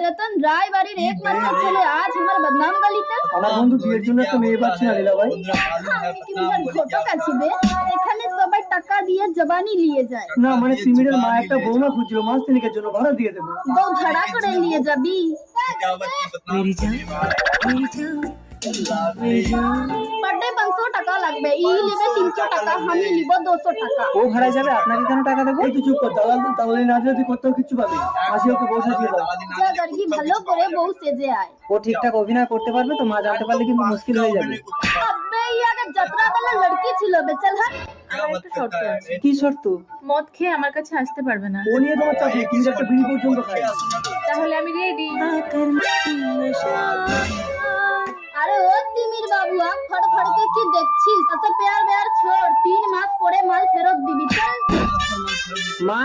रतन राय बाड़ीर एकमात्र ছেলে আজ আমার বদনাম গলিতে। আমার বন্ধু বিয়ের জন্য একটা মেয়ে পাচ্ছে না লীলা ভাই। আমি কি বিরাট ঘটক আছি বে? এখানে সবাই টাকা দিয়ে জবানি নিয়ে যায়। না মানে সিমিরের মা একটা বৌমা খুঁজছিল, মাস তিনেকের জন্য ভাড়া দিয়ে দেবো। বউ ভাড়া করে নিয়ে যাবি? পার ডে 500 টাকা লাগবে, ই লিবে 300 টাকা, আমি লিব 200 টাকা। ও ভাড়া যাবে, আপনাকে কেন টাকা দেবো? এই তো চুপ কর, দালাল দালালি না দিলে তুই কোথাও কিচ্ছু পাবি না। মাসি ওকে বউ সাজিয়ে দাও। যা গর্গি ভালো করে বউ সেজে আয়। ও ঠিকঠাক অভিনয় করতে পারবে তো? মা জানতে পারলে কিন্তু মুশকিল হয়ে যাবে। আবে ইয়াকে যাত্রা দলে লড়কি ছিল বে, চল হাট। আমার একটা শর্ত আছে। কি শর্ত? মদ খেয়ে আমার কাছে আসতে পারবে না। ও নিয়ে তোমার চাপ নেই, কিন্তু একটা বিড়ি পর্যন্ত খাই। তাহলে আমি রেডি। আরে ও তিমির বাবু, আঁখ ফড়ফড় के কি দেখছিস? আচ্ছা প্যার বেয়ার ছোড়, 3 মাস পরে মাল ফেরত দিবি চল। মা